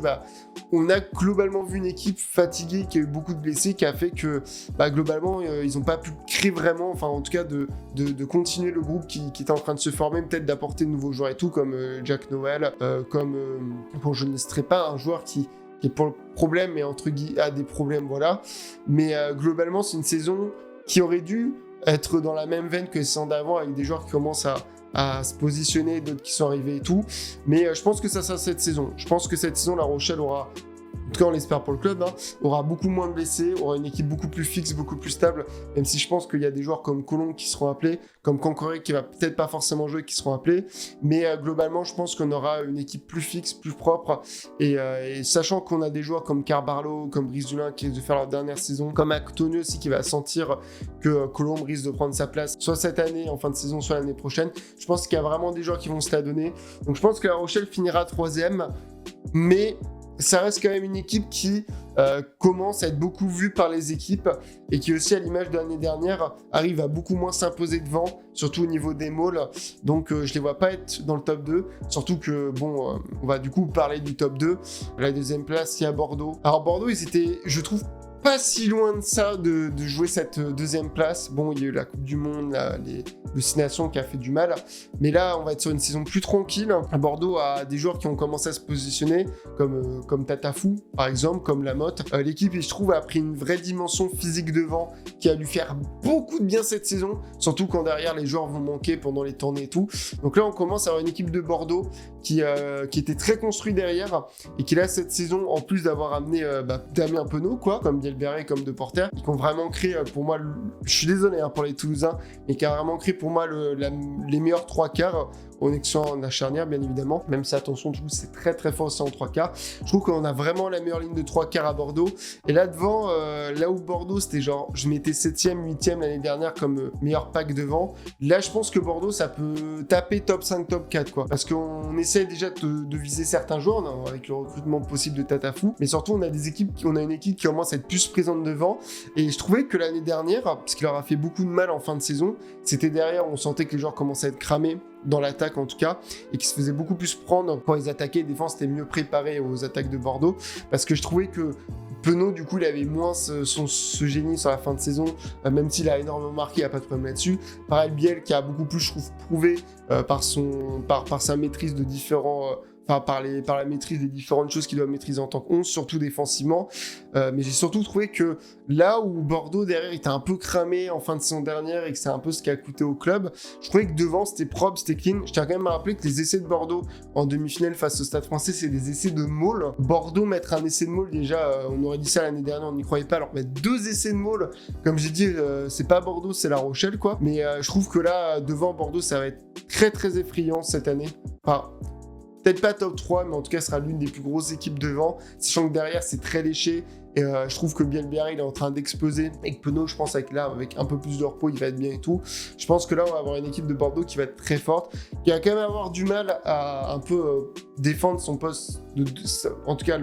Speaker 1: on a globalement vu une équipe fatiguée, qui a eu beaucoup de blessés, qui a fait que globalement ils n'ont pas pu créer vraiment, enfin en tout cas de continuer le groupe qui était en train de se former, peut-être d'apporter de nouveaux joueurs et tout, comme Jack Noël, je ne citerai pas un joueur qui est pour le problème, mais entre guillemets a des problèmes, voilà. Mais globalement, c'est une saison qui aurait dû être dans la même veine que les saisons d'avant, avec des joueurs qui commencent à se positionner, d'autres qui sont arrivés et tout. Mais je pense que ça sera cette saison. Je pense que cette saison, La Rochelle aura, en tout cas on l'espère pour le club, aura beaucoup moins de blessés, aura une équipe beaucoup plus fixe, beaucoup plus stable, même si je pense qu'il y a des joueurs comme Colomb qui seront appelés, comme Cancoré qui va peut-être pas forcément jouer, qui seront appelés, mais globalement je pense qu'on aura une équipe plus fixe, plus propre, et sachant qu'on a des joueurs comme Carbarlo, comme Brice Dulin qui risquent de faire leur dernière saison, comme Actonio aussi qui va sentir que Colomb risque de prendre sa place, soit cette année en fin de saison, soit l'année prochaine. Je pense qu'il y a vraiment des joueurs qui vont se la donner, donc je pense que La Rochelle finira 3e, mais ça reste quand même une équipe qui commence à être beaucoup vue par les équipes, et qui aussi, à l'image de l'année dernière, arrive à beaucoup moins s'imposer devant, surtout au niveau des mauls. Donc je les vois pas être dans le top 2, surtout que on va du coup parler du top 2. La 2e place, il y a Bordeaux. Alors Bordeaux, ils étaient, je trouve, pas si loin de ça de jouer cette deuxième place. Bon, il y a eu la Coupe du Monde, le Six Nations qui a fait du mal, mais là on va être sur une saison plus tranquille. Bordeaux a des joueurs qui ont commencé à se positionner, comme Tatafou par exemple, comme Lamotte. L'équipe, je trouve, a pris une vraie dimension physique devant qui a dû faire beaucoup de bien cette saison, surtout quand derrière les joueurs vont manquer pendant les tournées et tout. Donc là on commence à avoir une équipe de Bordeaux qui était très construite derrière et qui là cette saison, en plus d'avoir amené Damien Penaud, quoi, comme Bielbarré, comme Deporter, qui ont vraiment créé pour moi, je suis désolé pour les Toulousains, mais qui a vraiment créé pour moi les meilleurs trois quarts en excluant la charnière, bien évidemment. Même si, attention, Toulouse, c'est très très fort aussi en trois quarts. Je trouve qu'on a vraiment la meilleure ligne de trois quarts à Bordeaux. Et là devant, là où Bordeaux, c'était genre, je mettais 7ème, 8ème l'année dernière comme meilleur pack devant. Là, je pense que Bordeaux, ça peut taper top 5, top 4, quoi. Parce qu'on essaie déjà de viser certains joueurs, avec le recrutement possible de Tatafou. Mais surtout, on a une équipe qui commence à être plus présente devant. Et je trouvais que l'année dernière, parce qu'il leur a fait beaucoup de mal en fin de saison, c'était derrière, on sentait que les joueurs commençaient à être cramés, dans l'attaque en tout cas, et qui se faisaient beaucoup plus prendre quand ils attaquaient. Les défenses étaient mieux préparées aux attaques de Bordeaux, parce que je trouvais que Penaud, du coup, il avait moins ce génie sur la fin de saison, même s'il a énormément marqué, il n'y a pas de problème là-dessus. Pareil, Biel, qui a beaucoup plus, je trouve, prouvé par sa maîtrise de différents... par la maîtrise des différentes choses qu'il doit maîtriser en tant que 11, surtout défensivement. Mais j'ai surtout trouvé que là où Bordeaux, derrière, était un peu cramé en fin de saison dernière et que c'est un peu ce qui a coûté au club, je trouvais que devant, c'était propre, c'était clean. Je tiens quand même à rappeler que les essais de Bordeaux en demi-finale face au Stade Français, c'est des essais de maul. Bordeaux, mettre un essai de maul, déjà, on aurait dit ça l'année dernière, on n'y croyait pas. Alors mettre 2 essais de maul, comme j'ai dit, c'est pas Bordeaux, c'est La Rochelle, quoi. Mais je trouve que là, devant Bordeaux, ça va être très très effrayant cette année. Enfin, peut-être pas top 3, mais en tout cas, ce sera l'une des plus grosses équipes devant, sachant que derrière, c'est très léché. Et je trouve que Bielbarré, il est en train d'exploser. Et que Penaud, je pense, avec un peu plus de repos, il va être bien et tout. Je pense que là, on va avoir une équipe de Bordeaux qui va être très forte, qui va quand même avoir du mal à un peu défendre son poste, en tout cas,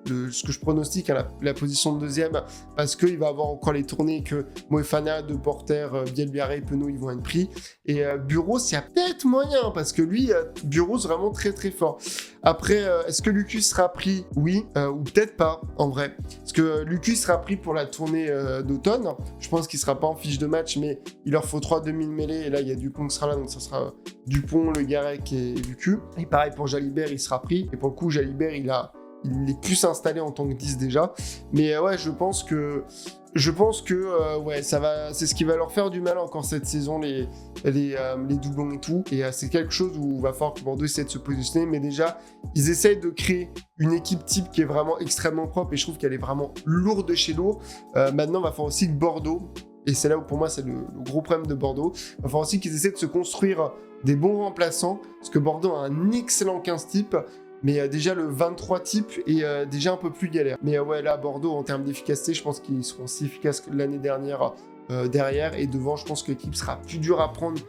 Speaker 1: ce que je pronostique à la position de deuxième, parce qu'il va avoir encore les tournées que Moefana, Deporter, Bielbarré, Penaud, ils vont être pris. Et Bureau, il y a peut-être moyen, parce que lui, Bureau, c'est vraiment très très fort. Après, est-ce que Lucas sera pris? Oui, ou peut-être pas, en vrai. Parce que Lucas sera pris pour la tournée d'automne. Je pense qu'il sera pas en fiche de match, mais il leur faut 3 demi-mêlées. Et là, il y a Dupont qui sera là, donc ça sera Dupont, Le Garec et Lucas. Et pareil pour Jalibert, il sera pris. Et pour le coup, Jalibert, il est plus installé en tant que 10 déjà. Mais ouais, je pense que ouais, ça va, c'est ce qui va leur faire du mal encore cette saison, les doublons et tout. Et c'est quelque chose où il va falloir que Bordeaux essaie de se positionner. Mais déjà, ils essayent de créer une équipe type qui est vraiment extrêmement propre. Et je trouve qu'elle est vraiment lourde de chez lourd. Maintenant, il va falloir aussi que Bordeaux, et c'est là où pour moi c'est le gros problème de Bordeaux, il va falloir aussi qu'ils essaient de se construire des bons remplaçants. Parce que Bordeaux a un excellent 15 type. Mais déjà, le 23 type est déjà un peu plus galère. Mais ouais, là, Bordeaux, en termes d'efficacité, je pense qu'ils seront aussi efficaces que l'année dernière derrière. Et devant, je pense que l'équipe sera plus dure à prendre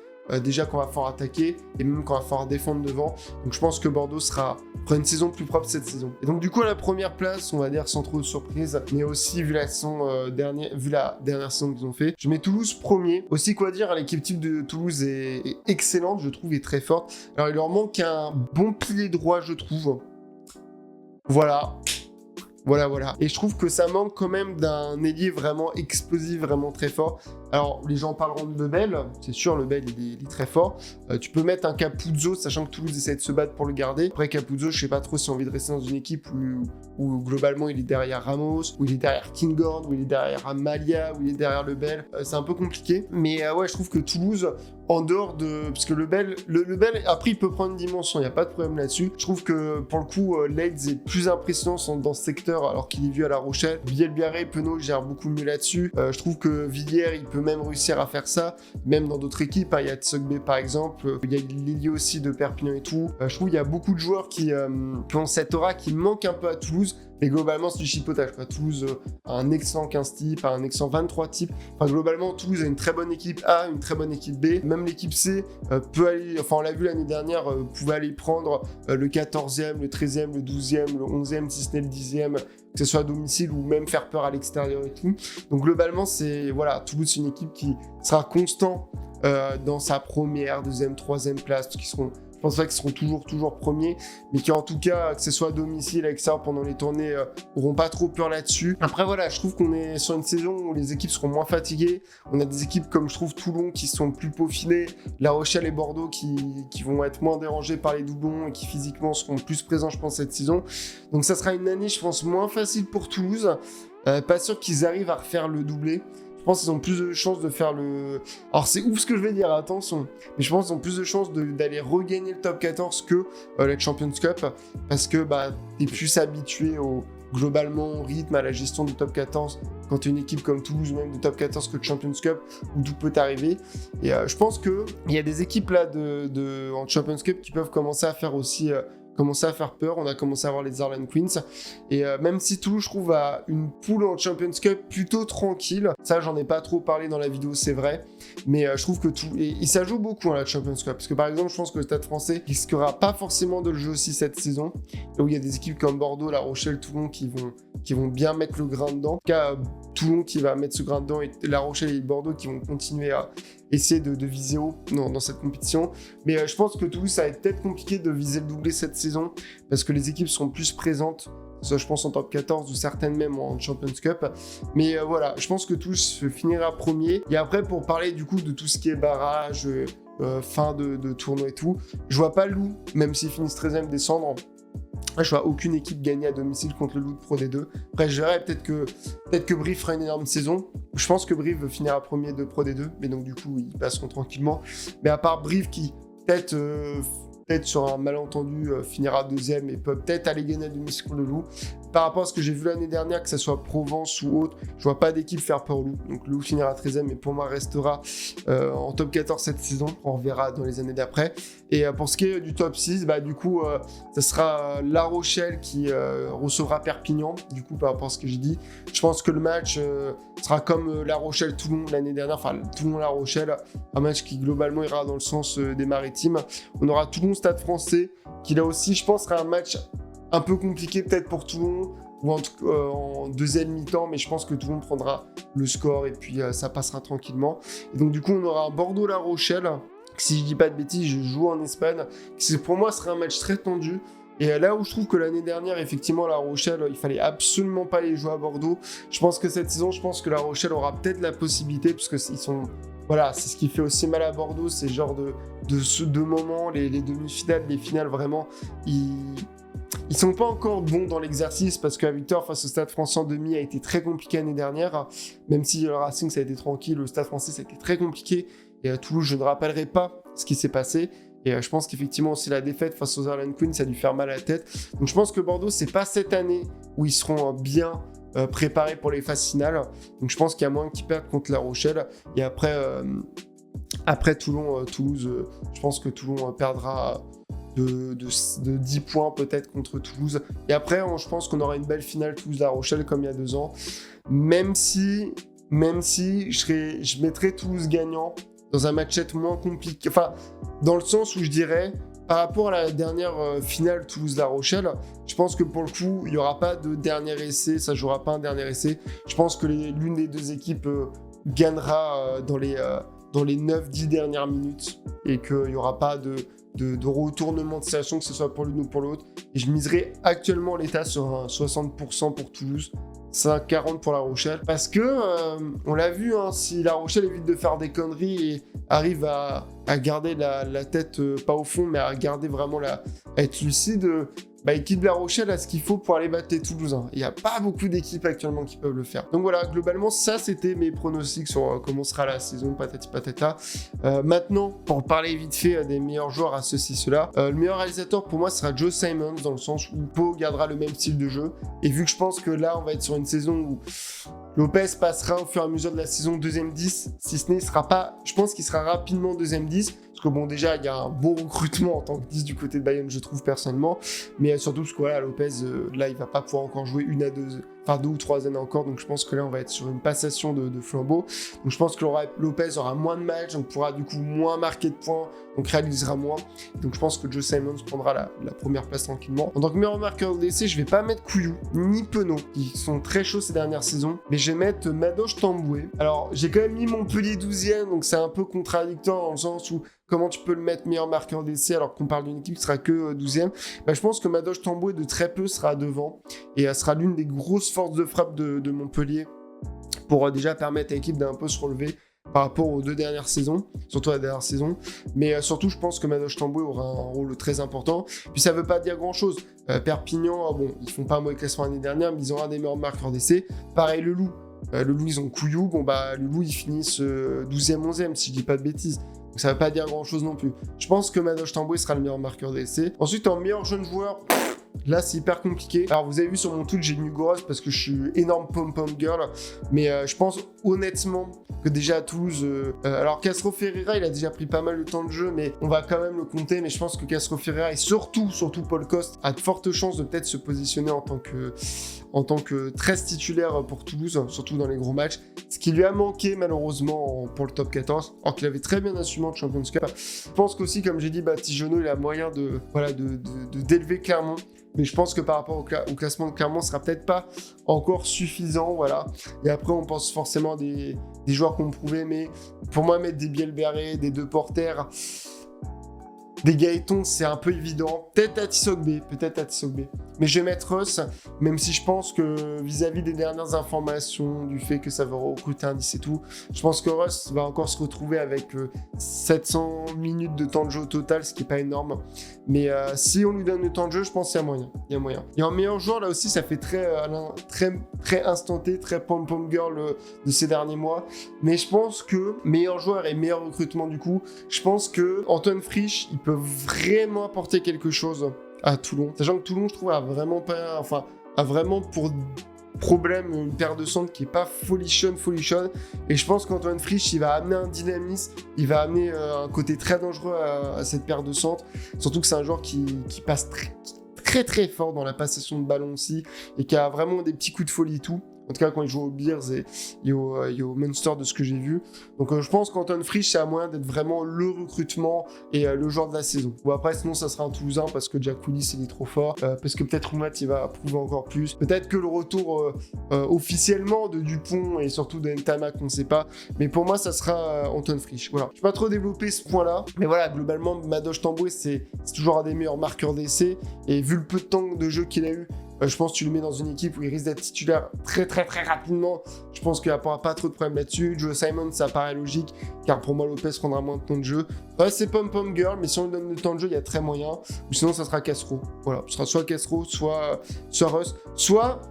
Speaker 1: déjà quand on va falloir attaquer et même quand on va falloir défendre devant. Donc je pense que Bordeaux fera une saison plus propre cette saison. Et donc du coup, à la première place, on va dire sans trop de surprise, mais aussi vu la dernière saison qu'ils ont fait, je mets Toulouse premier. Aussi quoi dire, l'équipe type de Toulouse est excellente, je trouve, et très forte. Alors il leur manque un bon pilier droit, je trouve. Voilà. Et je trouve que ça manque quand même d'un ailier vraiment explosif, vraiment très fort. Alors, les gens parleront de Lebel, c'est sûr, Lebel, il est très fort. Tu peux mettre un Capuzzo, sachant que Toulouse essaie de se battre pour le garder. Après, Capuzzo, je sais pas trop si on a envie de rester dans une équipe où globalement, il est derrière Ramos, où il est derrière Kinghorn, où il est derrière Amalia, où il est derrière Lebel. C'est un peu compliqué. Mais ouais, je trouve que Toulouse, en dehors de... Parce que Lebel, après, il peut prendre une dimension, il n'y a pas de problème là-dessus. Je trouve que, pour le coup, Leeds est plus impressionnant dans ce secteur, alors qu'il est vu à La Rochelle. Bielbarré, Penaud gère beaucoup mieux là-dessus. Je trouve que Villiers, il peut même réussir à faire ça, même dans d'autres équipes. Il y a Tsogbe, par exemple. Il y a Lili aussi de Perpignan et tout. Je trouve qu'il y a beaucoup de joueurs qui ont cette aura qui manque un peu à Toulouse. Mais globalement, c'est du chipotage, quoi. Toulouse a un excellent 15 type, a un excellent 23 type. Enfin, globalement, Toulouse a une très bonne équipe A, une très bonne équipe B. Même l'équipe C peut aller... Enfin, on l'a vu l'année dernière, pouvait aller prendre le 14e, le 13e, le 12e, le 11e, si ce n'est le 10e, que ce soit à domicile ou même faire peur à l'extérieur et tout. Donc, globalement, Toulouse, c'est une équipe qui sera constant dans sa première, deuxième, troisième place, qui seront... Je pense pas qu'ils seront toujours premiers, mais qu'en tout cas, que ce soit à domicile, avec ça, pendant les tournées, n'auront pas trop peur là-dessus. Après, voilà, je trouve qu'on est sur une saison où les équipes seront moins fatiguées. On a des équipes comme je trouve Toulon qui sont plus peaufinées, La Rochelle et Bordeaux qui vont être moins dérangés par les doublons et qui physiquement seront plus présents, je pense, cette saison. Donc ça sera une année, je pense, moins facile pour Toulouse. Pas sûr qu'ils arrivent à refaire le doublé. Je pense qu'ils ont plus de chances de faire le... Alors c'est ouf ce que je vais dire, attention. Mais je pense qu'ils ont plus de chances d'aller regagner le top 14 que la Champions Cup. Parce que t'es plus habitué globalement au rythme, à la gestion du top 14 quand tu es une équipe comme Toulouse ou même du top 14 que de Champions Cup où tout peut arriver. Et je pense qu'il y a des équipes là en Champions Cup qui peuvent commencer à faire aussi... commencer à faire peur, on a commencé à voir les Harlequins Queens, et même si Toulouse, je trouve, a une poule en Champions Cup plutôt tranquille, ça j'en ai pas trop parlé dans la vidéo, c'est vrai, mais je trouve que et ça joue beaucoup la Champions Cup, parce que par exemple, je pense que le Stade français risquera pas forcément de le jouer aussi cette saison, là où il y a des équipes comme Bordeaux, La Rochelle, Toulon qui vont bien mettre le grain dedans, en tout cas Toulon qui va mettre ce grain dedans, et La Rochelle et Bordeaux qui vont continuer à essayer de viser haut dans cette compétition. Mais je pense que Toulouse, ça va être peut-être compliqué de viser le doublé cette saison parce que les équipes sont plus présentes, ça, je pense en top 14 ou certaines même en Champions Cup. Mais voilà, je pense que Toulouse finira premier. Et après, pour parler du coup de tout ce qui est barrage, fin de tournoi et tout, je vois pas Loup, même s'ils finissent 13e, descendre. Je vois aucune équipe gagner à domicile contre le Loup de Pro D2. Après, je verrai peut-être que Brive fera une énorme saison. Je pense que Brive finira premier de Pro D2, mais donc du coup, ils passeront tranquillement. Mais à part Brive qui, peut-être sur un malentendu, finira deuxième et peut peut-être aller gagner à domicile contre le Loup. Par rapport à ce que j'ai vu l'année dernière, que ce soit Provence ou autre, je vois pas d'équipe faire peur au Loup. Donc le Loup finira 13e et pour moi restera en top 14 cette saison. On reverra dans les années d'après. Et pour ce qui est du top 6, du coup, ça sera La Rochelle qui recevra Perpignan, du coup, par rapport à ce que j'ai dit. Je pense que le match sera comme La Rochelle-Toulon l'année dernière, enfin Toulon-La Rochelle, un match qui globalement ira dans le sens des Maritimes. On aura Toulon-Stade français, qui là aussi, je pense, sera un match un peu compliqué peut-être pour Toulon, ou en deuxième mi-temps, mais je pense que Toulon prendra le score et puis ça passera tranquillement. Et donc du coup, on aura un Bordeaux-La Rochelle, si je dis pas de bêtises, je joue en Espagne, qui pour moi serait un match très tendu. Et là où je trouve que l'année dernière, effectivement, La Rochelle, il fallait absolument pas les jouer à Bordeaux. Je pense que cette saison, La Rochelle aura peut-être la possibilité, parce que ils sont... Voilà, c'est ce qui fait aussi mal à Bordeaux, c'est genre de deux moments, les demi-finales, les finales, vraiment, ils sont pas encore bons dans l'exercice parce que la victoire face au Stade français en demi a été très compliquée l'année dernière. Même si le Racing ça a été tranquille, le Stade français ça a été très compliqué. Et à Toulouse, je ne rappellerai pas ce qui s'est passé. Et je pense qu'effectivement aussi la défaite face aux Harlequins Queens, ça a dû faire mal à la tête. Donc je pense que Bordeaux, c'est pas cette année où ils seront bien préparés pour les phases finales. Donc je pense qu'il y a moins qu'ils perdent contre La Rochelle. Et après Toulouse, je pense que Toulon perdra de 10 points peut-être contre Toulouse. Et après, je pense qu'on aura une belle finale Toulouse-La Rochelle comme il y a 2 ans. Même si je mettrais Toulouse gagnant dans un match-up moins compliqué. Enfin, dans le sens où je dirais, par rapport à la dernière finale Toulouse-La Rochelle, je pense que pour le coup, il n'y aura pas de dernier essai, ça ne jouera pas un dernier essai. Je pense que l'une des deux équipes gagnera dans les 9-10 dernières minutes et qu'il n'y aura pas de retournement de situation, que ce soit pour l'une ou pour l'autre. Et je miserais actuellement l'état sur un 60% pour Toulouse, 40 pour La Rochelle. Parce que, on l'a vu, si La Rochelle évite de faire des conneries et arrive à garder la tête, pas au fond, mais à garder vraiment à être lucide, équipe La Rochelle a ce qu'il faut pour aller battre les Toulousains. Il n'y a pas beaucoup d'équipes actuellement qui peuvent le faire. Donc voilà, globalement, ça c'était mes pronostics sur comment sera la saison, patati patata. Maintenant, pour parler vite fait des meilleurs joueurs à ceci, cela, le meilleur réalisateur pour moi sera Joe Simons, dans le sens où Pau gardera le même style de jeu. Et vu que je pense que là, on va être sur une saison où Lopez passera au fur et à mesure de la saison deuxième 10, si ce n'est, je pense qu'il sera rapidement deuxième 10. Parce que bon, déjà, il y a un bon recrutement en tant que 10 du côté de Bayonne, je trouve personnellement. Mais surtout parce que voilà, Lopez, là, il va pas pouvoir encore jouer 2 ou 3 années encore. Donc je pense que là, on va être sur une passation de flambeau. Donc je pense que Lopez aura moins de matchs, donc pourra du coup moins marquer de points, donc réalisera moins. Donc je pense que Joe Simons prendra la première place tranquillement. En tant que meilleur marqueur d'essai, je vais pas mettre Couillou ni Penaud, qui sont très chauds ces dernières saisons. Mais je vais mettre Madoche Tamboué. Alors j'ai quand même mis Montpellier 12e, donc c'est un peu contradictoire dans le sens où comment tu peux le mettre meilleur marqueur d'essai alors qu'on parle d'une équipe qui sera que 12e. Je pense que Madoche Tamboué de très peu sera devant et sera l'une des grosses forces de frappe de Montpellier pour déjà permettre à l'équipe d'un peu se relever par rapport aux 2 dernières saisons, surtout la dernière saison. Mais surtout, je pense que Madoche Tamboué aura un rôle très important. Puis ça veut pas dire grand-chose. Perpignan, bon, ils font pas un mauvais classement l'année dernière, mais ils ont un des meilleurs marqueurs d'essai. Pareil, le Loup. Le Loup, ils ont Couillou. Bon, le Loup, ils finissent 12e, 11e, si je dis pas de bêtises. Donc ça veut pas dire grand-chose non plus. Je pense que Madoche Tamboué sera le meilleur marqueur d'essai. Ensuite, en meilleur jeune joueur... Là, c'est hyper compliqué. Alors, vous avez vu sur mon tweet, j'ai mis Goros parce que je suis énorme pom-pom girl. Mais je pense honnêtement que déjà à Toulouse... alors, Castro Ferreira, il a déjà pris pas mal de temps de jeu, mais on va quand même le compter. Mais je pense que Castro Ferreira et surtout Paul Coste a de fortes chances de peut-être se positionner en tant que 13 titulaire pour Toulouse, surtout dans les gros matchs. Ce qui lui a manqué malheureusement pour le top 14, alors qu'il avait très bien assumé en Champions Cup. Je pense qu'aussi, comme j'ai dit, Tijonneau, il a moyen d'élever Clermont. Mais je pense que par rapport au classement de Clermont, ce sera peut-être pas encore suffisant, voilà. Et après, on pense forcément à des joueurs qu'on prouvait, mais pour moi, mettre des Bielberré, des deux porteurs, des Gaëtons, c'est un peu évident. Peut-être à Tissogbe. Mais je vais mettre Ross, même si je pense que vis-à-vis des dernières informations, du fait que ça va recruter un 10 et tout, je pense que Ross va encore se retrouver avec 700 minutes de temps de jeu au total, ce qui n'est pas énorme. Mais si on lui donne le temps de jeu, je pense qu'il y a moyen. Et en meilleur joueur, là aussi, ça fait très instanté, très pom-pom girl de ces derniers mois. Mais je pense que meilleur joueur et meilleur recrutement du coup, je pense que Antoine Frisch, il peut vraiment apporter quelque chose à Toulon. Sachant que Toulon, je trouve, a vraiment pour problème une paire de centres qui est pas folichonne. Et je pense qu'Antoine Frisch, il va amener un dynamisme, il va amener un côté très dangereux à cette paire de centres. Surtout que c'est un joueur qui passe très fort dans la passation de ballon aussi et qui a vraiment des petits coups de folie et tout. En tout cas, quand il joue aux Bears et au Munster de ce que j'ai vu. Donc, je pense qu'Antoine Frisch, c'est à moyen d'être vraiment le recrutement et le joueur de la saison. Ou après, sinon, ça sera un Toulousain parce que Jack Willis, il est trop fort. Parce que peut-être Roumat, il va prouver encore plus. Peut-être que le retour officiellement de Dupont et surtout de Ntamak, on ne sait pas. Mais pour moi, ça sera Antoine Frisch. Voilà. Je ne vais pas trop développer ce point-là. Mais voilà, globalement, Madoche Tamboué, c'est toujours un des meilleurs marqueurs d'essai. Et vu le peu de temps de jeu qu'il a eu, je pense que tu le mets dans une équipe où il risque d'être titulaire très rapidement. Je pense qu'il n'y aura pas trop de problèmes là-dessus. Joe Simon, ça paraît logique, car pour moi, Lopez prendra moins de temps de jeu. C'est pom-pom girl, mais si on lui donne le temps de jeu, il y a très moyen. Ou sinon, ça sera Castro. Voilà, ce sera soit Castro, soit Russ, soit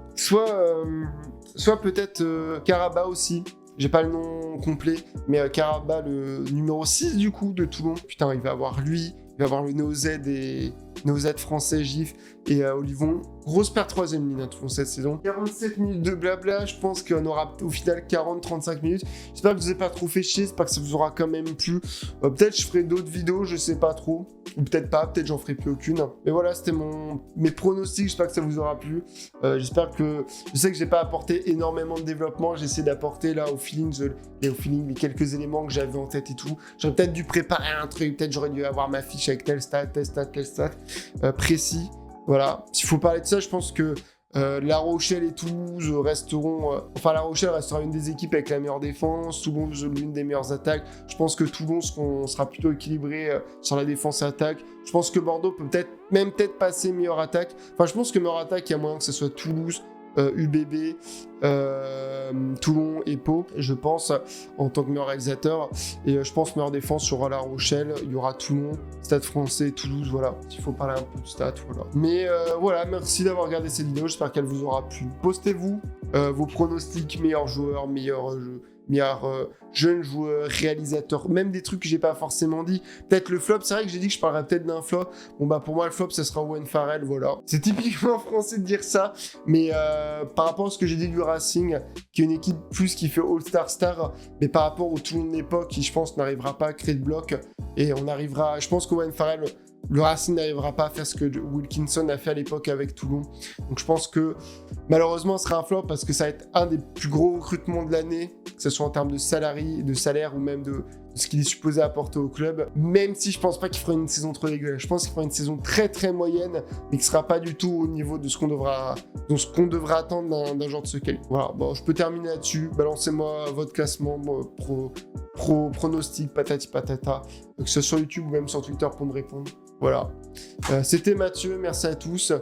Speaker 1: peut-être Caraba aussi. J'ai pas le nom complet, mais Caraba, le numéro 6 du coup de Toulon. Putain, il va avoir lui. Il va avoir le Néo-Z français, GIF et Olivon. Grosse perte 3ème ligne à Toulon cette saison. 47 minutes de blabla, je pense qu'on aura au final 40-35 minutes. J'espère que je vous ai pas trop fait chier, j'espère que ça vous aura quand même plu. Peut-être je ferai d'autres vidéos, je sais pas trop. Ou peut-être pas, peut-être j'en ferai plus aucune. Mais voilà, c'était mes pronostics, j'espère que ça vous aura plu. Je sais que j'ai pas apporté énormément de développement, j'ai essayé d'apporter là au feeling les quelques éléments que j'avais en tête et tout. J'aurais peut-être dû préparer un truc, peut-être j'aurais dû avoir ma fiche avec tel stat précis. Voilà, s'il faut parler de ça, je pense que La Rochelle et Toulouse resteront... La Rochelle restera une des équipes avec la meilleure défense, Toulouse l'une des meilleures attaques. Je pense que Toulon sera plutôt équilibré sur la défense et attaque. Je pense que Bordeaux peut peut-être passer meilleure attaque. Enfin, je pense que meilleure attaque, il y a moyen que ce soit Toulouse, UBB, Toulon et Pau, je pense, en tant que meilleur réalisateur. Et je pense meilleure défense, il y aura La Rochelle, il y aura Toulon, Stade Français, Toulouse, voilà. S'il faut parler un peu de stats, voilà. Mais voilà, merci d'avoir regardé cette vidéo, j'espère qu'elle vous aura plu. Postez-vous vos pronostics, meilleurs joueurs, meilleurs jeunes joueurs, réalisateurs, même des trucs que j'ai pas forcément dit. Peut-être le flop, c'est vrai que j'ai dit que je parlerais peut-être d'un flop. Bon bah pour moi le flop, ça sera Owen Farrell, voilà. C'est typiquement français de dire ça, mais par rapport à ce que j'ai dit du Racing, qui est une équipe plus qui fait All-Star, mais par rapport au Toulon de l'époque, qui je pense n'arrivera pas à créer de bloc, et je pense qu'Owen Farrell, le Racing n'arrivera pas à faire ce que Wilkinson a fait à l'époque avec Toulon. Donc je pense que malheureusement ce sera un flop parce que ça va être un des plus gros recrutements de l'année, que ce soit en termes de salaire ou même de ce qu'il est supposé apporter au club. Même si je pense pas qu'il fera une saison trop dégueulasse. Je pense qu'il fera une saison très moyenne, mais qui sera pas du tout au niveau de ce qu'on devra attendre d'un genre de ce calibre. Voilà, bon, je peux terminer là-dessus. Balancez-moi votre classement pronostic, patati patata, que ce soit sur YouTube ou même sur Twitter pour me répondre. Voilà. C'était Mathieu, merci à tous.